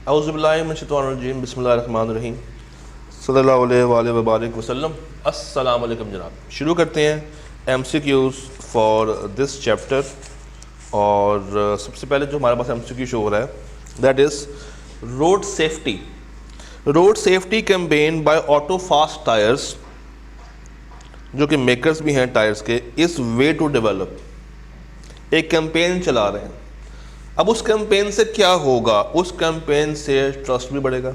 औज़ुबिल्लाहि मिनश्शैतानिर्रजीम बिस्मिल्लाहिर्रहमानिर्रहीम सल्लल्लाहु अलैहि व बारिक वसल्लम। अस्सलाम वालेकुम जनाब। शुरू करते हैं MCQs फॉर दिस चैप्टर। और सबसे पहले जो हमारे पास MCQ शो हो रहा है that is road safety. Road safety campaign by auto fast tyres, जो कि मेकर्स भी हैं टायर्स के, इज़ वे टू डेवलप। एक कैंपेन चला रहे हैं। अब उस कैंपेन से क्या होगा? उस कैंपेन से ट्रस्ट भी बढ़ेगा,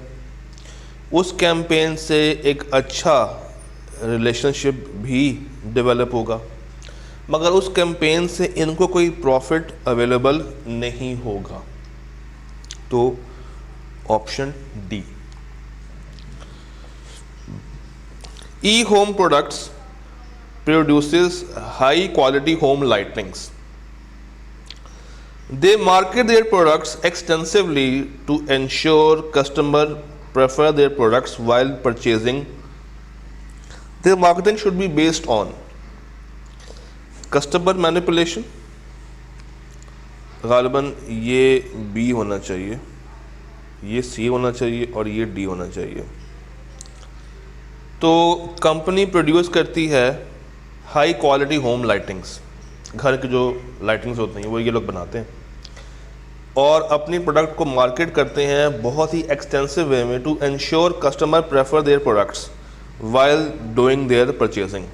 उस कैंपेन से एक अच्छा रिलेशनशिप भी डेवलप होगा, मगर उस कैंपेन से इनको कोई प्रॉफिट अवेलेबल नहीं होगा। तो option D. E home products produces high quality home lightings. They market their products extensively to ensure customers prefer their products while purchasing. Their marketing should be based on customer manipulation. गालिबन ये B होना चाहिए, ये C होना चाहिए और ये D होना चाहिए। तो कंपनी प्रोड्यूस करती है हाई क्वालिटी होम लाइटिंग्स, घर की जो लाइटिंग्स होती हैं वो ये लोग बनाते हैं और अपनी प्रोडक्ट को मार्केट करते हैं बहुत ही एक्सटेंसिव वे में to ensure customer prefer their products while doing their purchasing.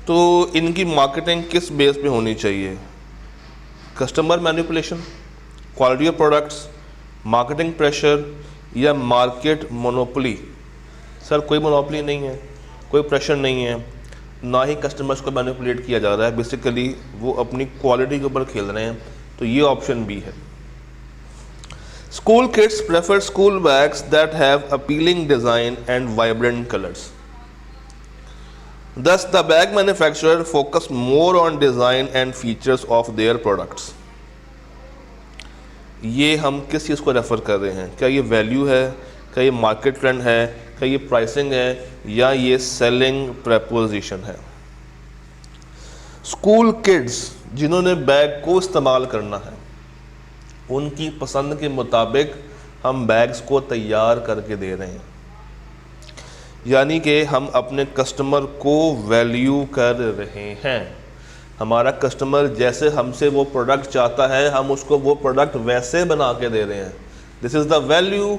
तो इनकी मार्केटिंग किस बेस पे होनी चाहिए? Customer manipulation, quality of products, marketing pressure या मार्केट मोनोपोली? सर कोई मोनोपोली नहीं है, कोई प्रेशर नहीं है, ना ही कस्टमर्स को मैनिपुलेट किया जा रहा है। बेसिकली वो अपनी क्वालिटी के ऊपर खेल रहे हैं। तो ये ऑप्शन बी है। School kids prefer school bags that have appealing design and vibrant colours. Thus the bag manufacturer focus more on design and features of their products. ये हम किस चीज़ को रेफर कर रहे हैं? क्या ये वैल्यू है, क्या ये मार्केट ट्रेंड है, क्या ये प्राइसिंग है, या ये सेलिंग प्रपोजिशन है? स्कूल किड्स जिन्होंने बैग को इस्तेमाल करना है, उनकी पसंद के मुताबिक हम बैग्स को तैयार करके दे रहे हैं, यानी कि हम अपने कस्टमर को वैल्यू कर रहे हैं। हमारा कस्टमर जैसे हमसे वो प्रोडक्ट चाहता है, हम उसको वो प्रोडक्ट वैसे बना के दे रहे हैं। This is the value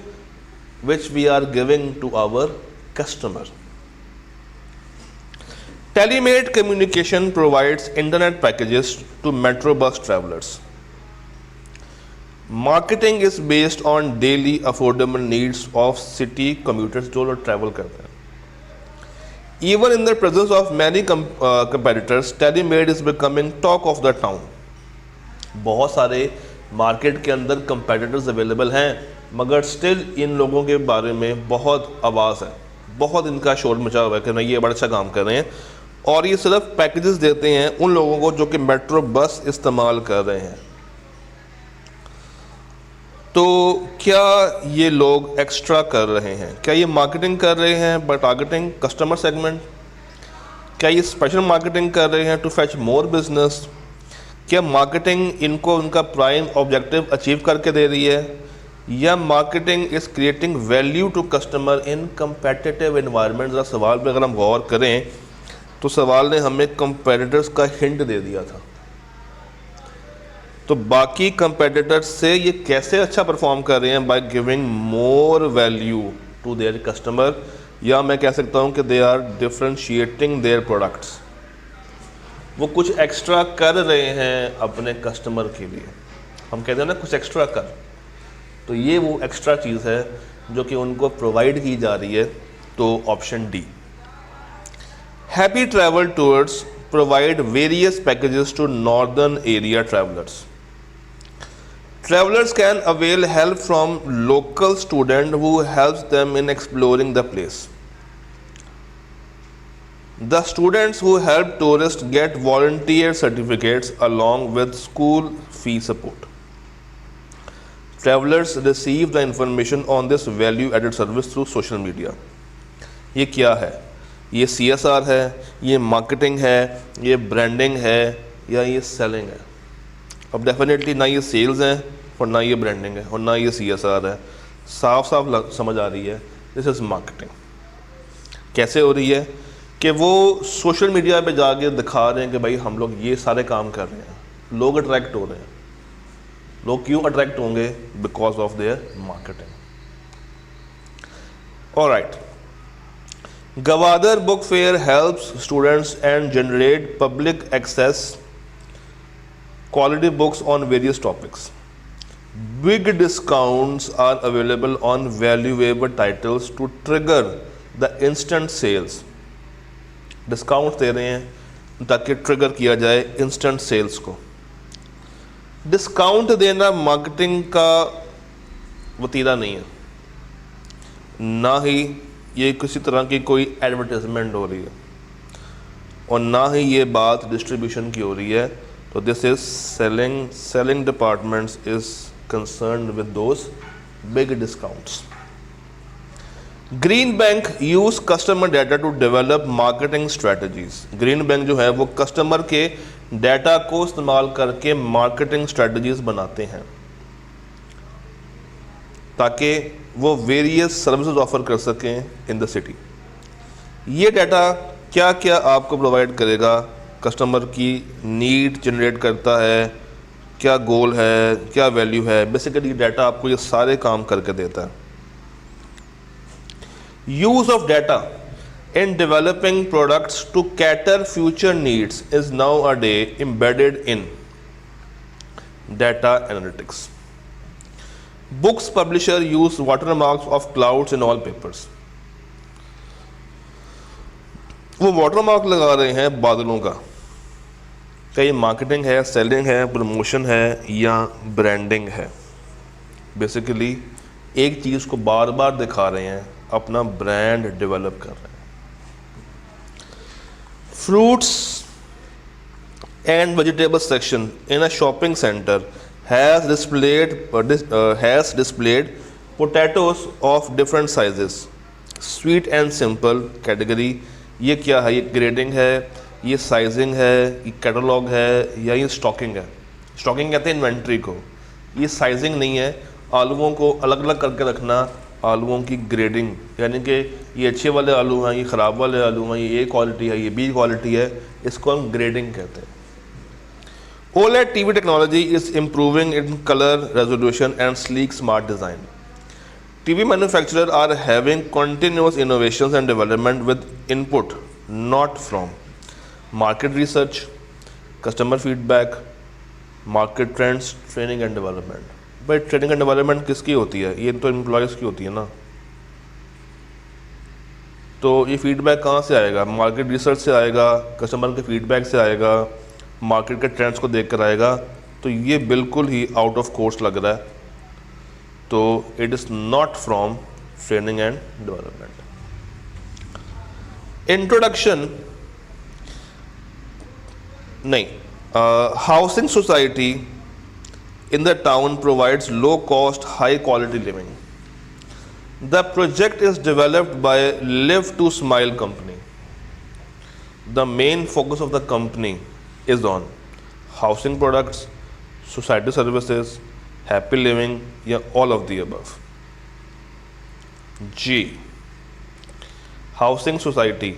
which we are giving to our customer. Telemate communication provides internet packages to metro bus travelers. Marketing is based on daily affordable needs of city commuters जो लोग travel करते हैं। Even in the presence of many competitors, Telemate is becoming talk of the town. बहुत सारे market के अंदर competitors available हैं, मगर स्टिल इन लोगों के बारे में बहुत आवाज़ है, बहुत इनका शोर मचा हुआ है कि नहीं ये बड़ा अच्छा काम कर रहे हैं, और ये सिर्फ पैकेजेस देते हैं उन लोगों को जो कि मेट्रो बस इस्तेमाल कर रहे हैं। तो क्या ये लोग एक्स्ट्रा कर रहे हैं? क्या ये मार्केटिंग कर रहे हैं बाय टारगेटिंग कस्टमर सेगमेंट? क्या ये स्पेशल मार्केटिंग कर रहे हैं टू फैच मोर बिजनेस? क्या मार्केटिंग इनको उनका प्राइम ऑब्जेक्टिव अचीव करके दे रही है, या marketing is creating value to customer in competitive environment? ज़रा सवाल पे अगर हम गौर करें तो सवाल ने हमें कंपेटिटर्स का हिंट दे दिया था। तो बाकी कंपेटिटर्स से ये कैसे अच्छा परफॉर्म कर रहे हैं? By giving more value to their customer, या मैं कह सकता हूँ कि they are differentiating their products. वो कुछ एक्स्ट्रा कर रहे हैं अपने कस्टमर के लिए। हम कहते हैं ना कुछ एक्स्ट्रा कर, तो ये वो एक्स्ट्रा चीज़ है जो कि उनको प्रोवाइड की जा रही है। तो option D. Happy Travel Tours provide various packages to northern area travelers. Travelers can avail help from local student who helps them in exploring the place. The students who help tourists get volunteer certificates along with school fee support. Travelers receive the information on this value-added service through social media. ये क्या है? ये CSR है, ये marketing है, ये branding है, या ये सेलिंग है? अब डेफिनेटली ना ये सेल्स हैं और ना ये ब्रांडिंग है और ना ये CSR है। साफ साफ समझ आ रही है दिस इज़ मार्केटिंग। कैसे हो रही है कि वो सोशल मीडिया पे जाके दिखा रहे हैं कि भाई हम लोग ये सारे काम कर रहे हैं, लोग अट्रैक्ट हो रहे हैं। लोग क्यों अट्रैक्ट होंगे? Because of their marketing. Alright, Gwadar book fair helps students and generate public access quality books on various topics. Big discounts are available on valuable titles to trigger the instant sales. Discounts दे रहे हैं ताकि trigger किया जाए instant sales को। Discount देना marketing का वतीरा नहीं है, ना ही ये किसी तरह की कोई एडवर्टाइजमेंट हो रही है और ना ही ये बात डिस्ट्रीब्यूशन की हो रही है। तो this is selling departments is concerned with those big discounts. Green bank use customer data to develop marketing strategies. Green bank जो है वो कस्टमर के डाटा को इस्तेमाल करके मार्केटिंग स्ट्रेटजीज बनाते हैं ताकि वो वेरियस सर्विसेज ऑफर कर सकें इन द सिटी। ये डाटा क्या क्या आपको प्रोवाइड करेगा? कस्टमर की नीड जनरेट करता है, क्या गोल है, क्या वैल्यू है। बेसिकली डाटा आपको ये सारे काम करके देता है। Use of data in developing products to cater future needs is nowadays embedded in data analytics. Books publisher use watermarks of clouds in all papers. वो वाटरमार्क लगा रहे हैं बादलों का। क्या ये मार्केटिंग है, सेलिंग है, प्रमोशन है या ब्रांडिंग है? बेसिकली एक चीज़ को बार बार दिखा रहे हैं, अपना ब्रांड डेवलप कर रहे हैं। Fruits and vegetable section in a shopping centre has displayed potatoes of different sizes, sweet and simple category. ये क्या है? ये ग्रेडिंग है, ये साइजिंग है, ये कैटलॉग है या ये स्टॉकिंग है? स्टॉकिंग कहते हैं इन्वेंट्री को, ये साइजिंग नहीं है। आलूओं को अलग अलग करके रखना, आलूओं की ग्रेडिंग, यानी कि ये अच्छे वाले आलू हैं, ये ख़राब वाले आलू हैं, ये A क्वालिटी है, ये B क्वालिटी है, इसको हम ग्रेडिंग कहते हैं। OLED TV technology is improving in color resolution and sleek smart design. TV manufacturers are having continuous innovations and development with input not from market research, customer feedback, market trends, training and development. भाई training and development किसकी होती है? ये तो employees की होती है ना। तो ये फीडबैक कहाँ से आएगा? मार्केट रिसर्च से आएगा, कस्टमर के फीडबैक से आएगा, मार्केट के ट्रेंड्स को देख कर आएगा। तो ये बिल्कुल ही आउट ऑफ कोर्स लग रहा है। तो it is not from training and development. Introduction नहीं, housing society in the town provides low cost high quality living. The project is developed by Live to Smile company. The main focus of the company is on housing products, society services, happy living, yeah, all of the above. G, housing society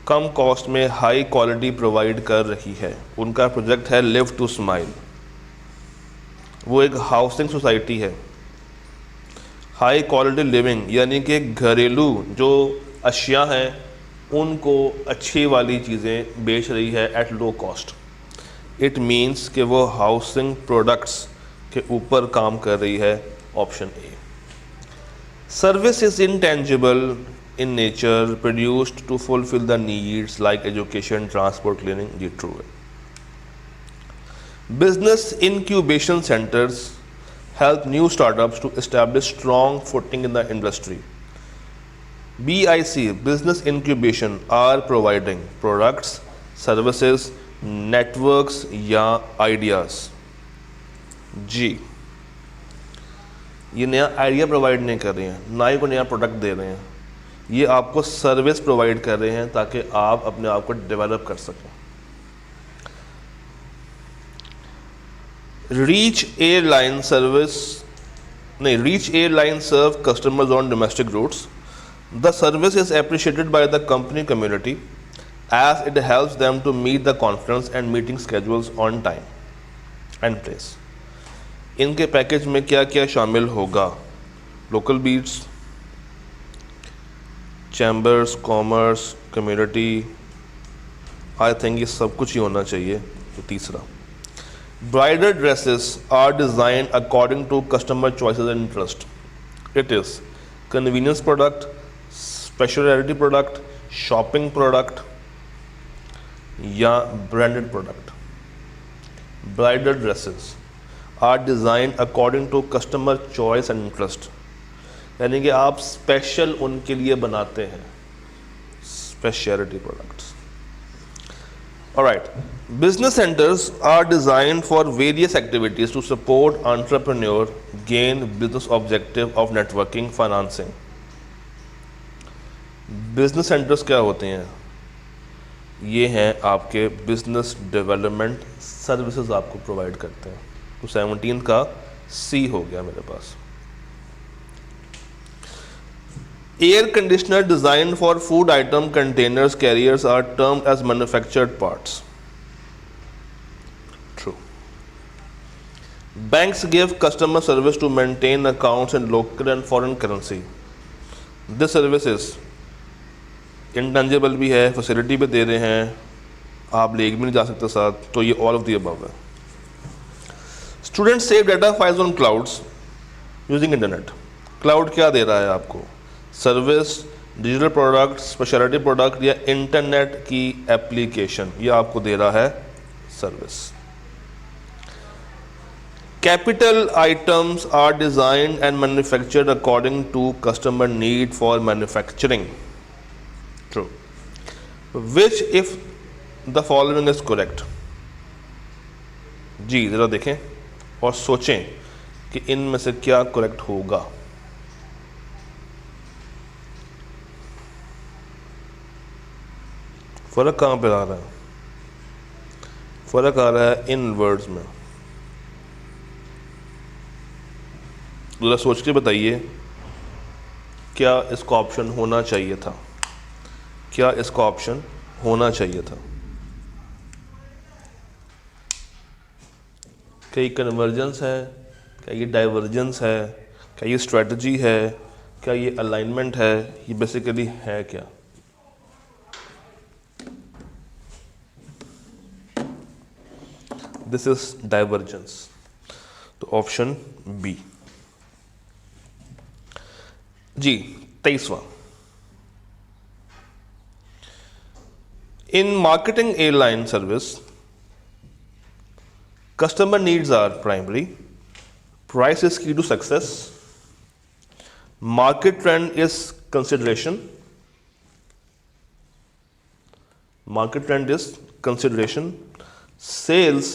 come cost में high quality provide कर रही है। उनका project है live to smile. वो एक housing society है, high quality living, यानी कि घरेलू जो अशिया हैं उनको अच्छी वाली चीज़ें बेच रही है at low cost. It means कि वो हाउसिंग प्रोडक्ट्स के ऊपर काम कर रही है। Option A. Service is intangible in nature, produced to fulfil the needs like education, transport, cleaning. जी ट्रू है। Business incubation centers help new startups to establish strong footing in the industry. BIC, business incubation, are providing products, services, networks या ideas. G, ये नया idea provide नहीं कर रहे हैं, ना ही कोई नया प्रोडक्ट दे रहे हैं, ये आपको सर्विस प्रोवाइड कर रहे हैं ताकि आप अपने आप को डेवलप कर सकें। Reach airline serve customers on domestic routes. The service is appreciated by the company community as it helps them to meet the conference and meeting schedules on time and place. इनके package में क्या क्या शामिल होगा? Local beats, chambers, commerce, community, I think ये सब कुछ ही होना चाहिए। तो तीसरा, bridal dresses are design according to customer choices and interest. It is convenience product, speciality product, shopping product या branded product. Bridal dresses are design according to customer choice and interest, यानी कि आप स्पेशल उनके लिए बनाते हैं, speciality products. Alright, business centres are designed for various activities to support entrepreneur gain business objective of networking financing. Business centres क्या होते हैं? ये हैं आपके बिजनेस डेवलपमेंट सर्विसेज आपको प्रोवाइड करते हैं। तो 17 का सी हो गया मेरे पास। Air conditioner design for food item containers carriers are termed as manufactured parts. True. Banks give customer service to maintain accounts in local and foreign currency. This service is intangible भी है, facility भी दे रहे हैं, आप लेके भी नहीं जा सकते साथ, तो ये ऑल ऑफ द अबव है। Student save data files on clouds using internet. Cloud क्या दे रहा है आपको? Service, digital product, speciality product या इंटरनेट की एप्लीकेशन, ये आपको दे रहा है service. Capital items are designed and manufactured according to customer need for manufacturing. True. Which if the following is correct. जी ज़रा देखें और सोचें कि इनमें से क्या करेक्ट होगा। फ़र्क कहाँ पे आ रहा है? फ़र्क आ रहा है इन वर्ड्स में। ज़रा सोच के बताइए, क्या इसका ऑप्शन होना चाहिए था? क्या इसका ऑप्शन होना चाहिए था? क्या ये कन्वर्जेंस है? क्या ये डाइवर्जेंस है? क्या ये स्ट्रेटजी है? क्या ये अलाइनमेंट है? ये बेसिकली है क्या? This is divergence. तो ऑप्शन बी। जी 23वां, in marketing airline service customer needs are primary, price is key to success, market trend is consideration, sales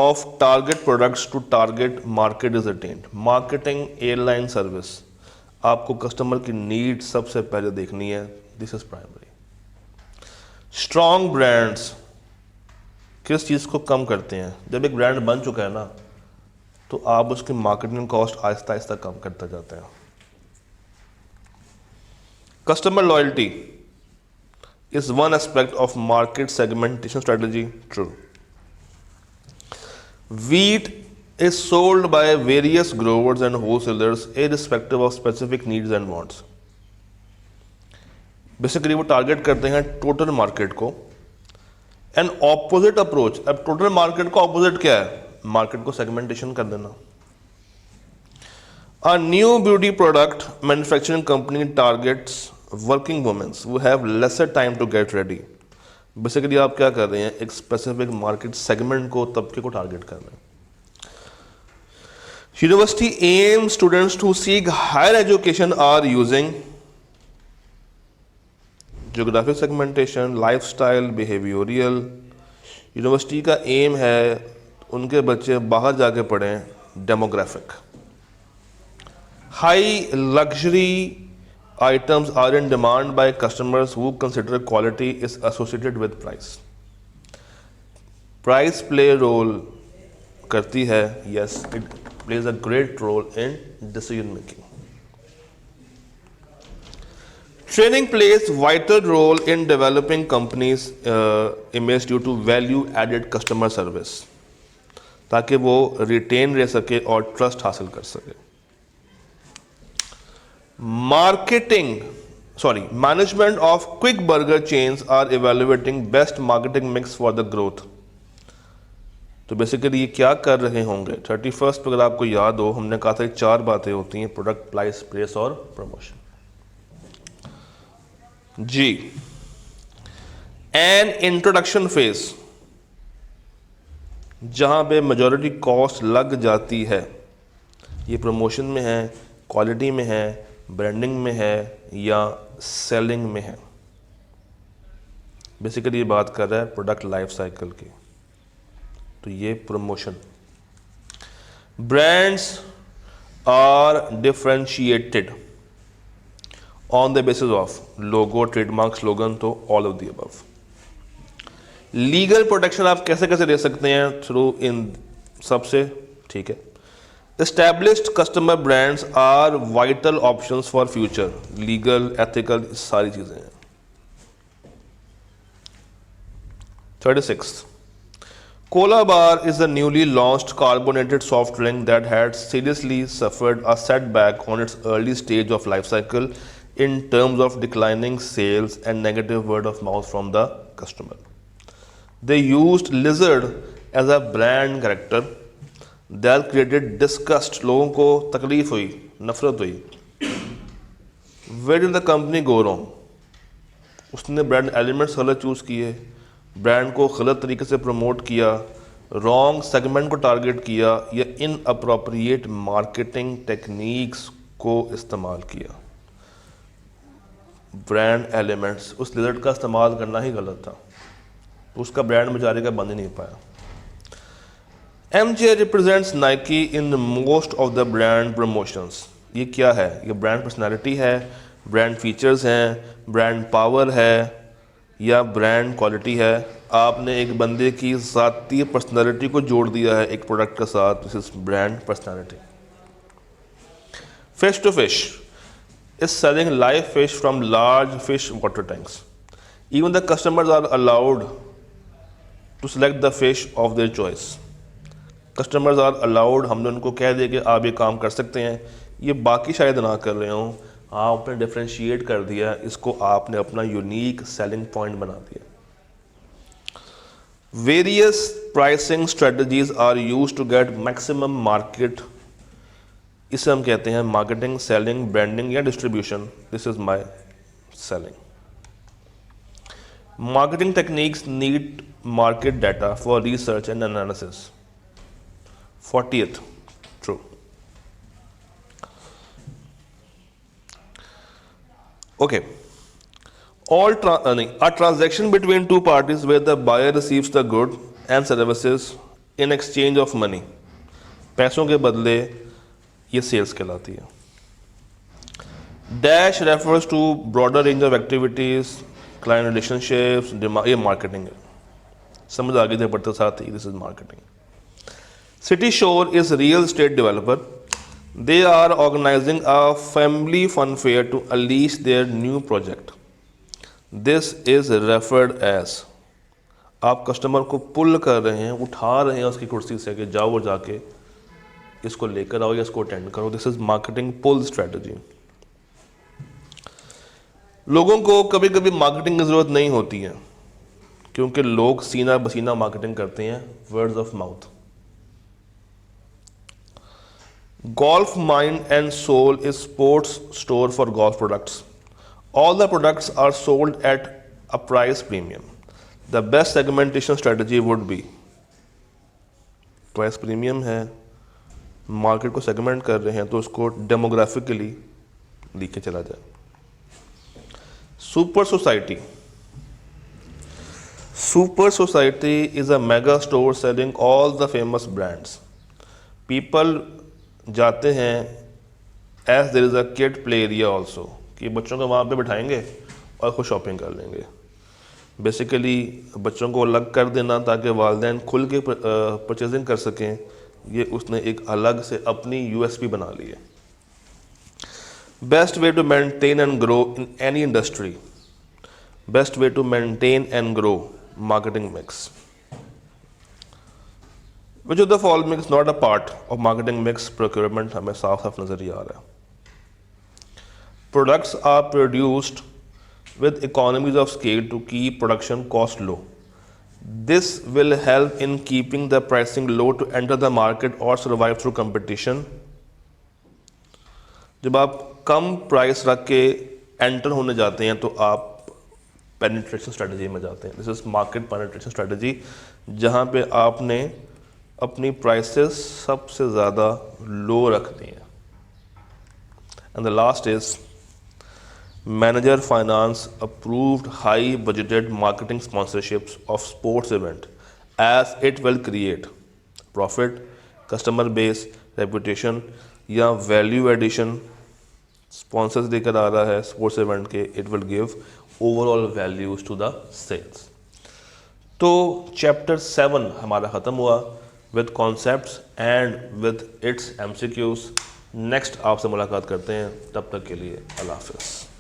of target products to target market is attained। marketing airline service आपको customer की need सबसे पहले देखनी है, this is primary. Strong brands किस चीज़ को कम करते हैं? जब एक ब्रांड बन चुका है ना, तो आप उसकी मार्केटिंग कॉस्ट आहिस्ता आहिस्ता कम करते जाते हैं। Customer loyalty is one aspect of market segmentation strategy. True. Wheat is sold by various growers and wholesalers irrespective of specific needs and wants. Basically वो टारगेट करते हैं टोटल मार्केट को। एन ऑपोजिट अप्रोच, अब total market का opposite क्या है? Market को segmentation कर देना। A new beauty product manufacturing company targets working womens who have lesser time to get ready। Basically आप क्या कर रहे हैं? एक स्पेसिफिक मार्केट सेगमेंट को, तबके को टारगेट कर रहे हैं। University aim students to seek higher education are using geographic segmentation, lifestyle, behavioural. University का एम है उनके बच्चे बाहर जाके पढ़ें, demographic. High luxury items are in demand by customers who consider quality is associated with price. Price play role करती है, yes it plays a great role in decision making. Training plays vital role in developing companies image due to value added customer service, ताकि वो retain रह सके और trust हासिल कर सके। Management of quick burger chains are evaluating best marketing mix for the growth. तो basically ये क्या कर रहे होंगे? 31st पर अगर आपको याद हो, हमने कहा था 4 बातें होती हैं, प्रोडक्ट, प्राइस, प्लेस और प्रमोशन। जी, एन इंट्रोडक्शन फेज, जहां पे मेजॉरिटी कॉस्ट लग जाती है, ये प्रमोशन में है, क्वालिटी में है, ब्रांडिंग में है या सेलिंग में है। बेसिकली ये बात कर रहा है प्रोडक्ट लाइफ साइकिल की। तो ये promotion. Brands are differentiated on the basis of logo, trademark, slogan, तो all of the above. Legal protection आप कैसे कैसे दे सकते हैं? थ्रू इन सबसे, ठीक है। Established customer brands are vital options for future, legal, ethical, सारी चीजें हैं। 36 Cola Bar is a newly launched carbonated soft drink that had seriously suffered a setback on its early stage of life cycle in terms of declining sales and negative word of mouth from the customer. They used lizard as a brand character that created disgust. लोगों को तकलीफ हुई, नफरत हुई। Where did the company go wrong? उसने brand elements गलत choose किए, brand को गलत तरीके से प्रमोट किया, रॉन्ग सेगमेंट को टारगेट किया या इनअप्रोप्रिएट मार्केटिंग टेक्निक्स को इस्तेमाल किया। ब्रांड एलिमेंट्स, उस लिजर्ड का इस्तेमाल करना ही गलत था, तो उसका ब्रांड बेचारे का बन ही नहीं पाया। MJ represents Nike in most of the brand promotions. ये क्या है? ये ब्रांड पर्सनैलिटी है, ब्रांड फीचर्स हैं, ब्रांड पावर है या ब्रांड क्वालिटी है? आपने एक बंदे की ज़ाती पर्सनैलिटी को जोड़ दिया है एक प्रोडक्ट के साथ, this is brand personality. Fish to fish is selling live fish from large fish water tanks. Even the customers are allowed to select the fish of their choice. Customers are allowed, हमने उनको कह दिया कि आप ये काम कर सकते हैं, ये बाकी शायद ना कर रहे हों, आपने डिफ्रेंशिएट कर दिया, इसको आपने अपना यूनिक सेलिंग पॉइंट बना दिया। Various pricing strategies are used to get maximum market, इसे हम कहते हैं मार्केटिंग, सेलिंग, ब्रांडिंग या distribution. This is my selling. Marketing techniques need market data for research and analysis. 40th true. Okay, a transaction between two parties where the buyer receives the good and services in exchange of money, पैसों के बदले ये sales कहलाती है। Dash refers to broader range of activities, client relationships, ये marketing है। समझ आ गई थी पढ़ते साथ ही, this is marketing. City shore is real estate developer, they are organising a family fun fair to unleash their new project. This is referred as, आप कस्टमर को पुल कर रहे हैं, उठा रहे हैं उसकी कुर्सी से कि जाओ और जाके इसको लेकर आओ या इसको अटेंड करो। This is marketing pull strategy. लोगों को कभी कभी मार्केटिंग की जरूरत नहीं होती है, क्योंकि लोग सीना बसीना मार्केटिंग करते हैं, words of mouth. Golf mind and soul is sports store for golf products. All the products are sold at a price premium. The best segmentation strategy would be, price premium है, market को segment कर रहे हैं तो उसको demographically लिखे चला जाए। Super society, super society is a mega store selling all the famous brands. People जाते हैं as there is a kid play area also, कि बच्चों को वहाँ पे बिठाएंगे और खुद शॉपिंग कर लेंगे। बेसिकली बच्चों को अलग कर देना ताकि वालिदैन खुल के परचेजिंग कर सकें, ये उसने एक अलग से अपनी यूएसपी बना ली है। Best way to maintain and grow in any industry, best way to maintain and grow marketing mix. Which of the following is not a part of marketing mix procurement, हमें साफ साफ नजर ही आ रहा है। Products are produced with economies of scale to keep production cost low. This will help in keeping the pricing low to enter the market or survive through competition. जब आप कम प्राइस रख के एंटर होने जाते हैं तो आप पेनिट्रेशन स्ट्रेटजी में जाते हैं। This is market penetration strategy, जहाँ पे आपने अपनी प्राइसेस सबसे ज़्यादा लो रखनी है। And the last is Manager Finance approved high budgeted marketing sponsorships of sports event as it will create profit, customer base, reputation या value addition। sponsors देकर आ रहा है sports event के, it will give overall values to the sales। तो chapter 7 हमारा ख़त्म हुआ with concepts and with its MCQs। Next आपसे मुलाकात करते हैं, तब तक के लिए अल्लाह हाफ़िज़।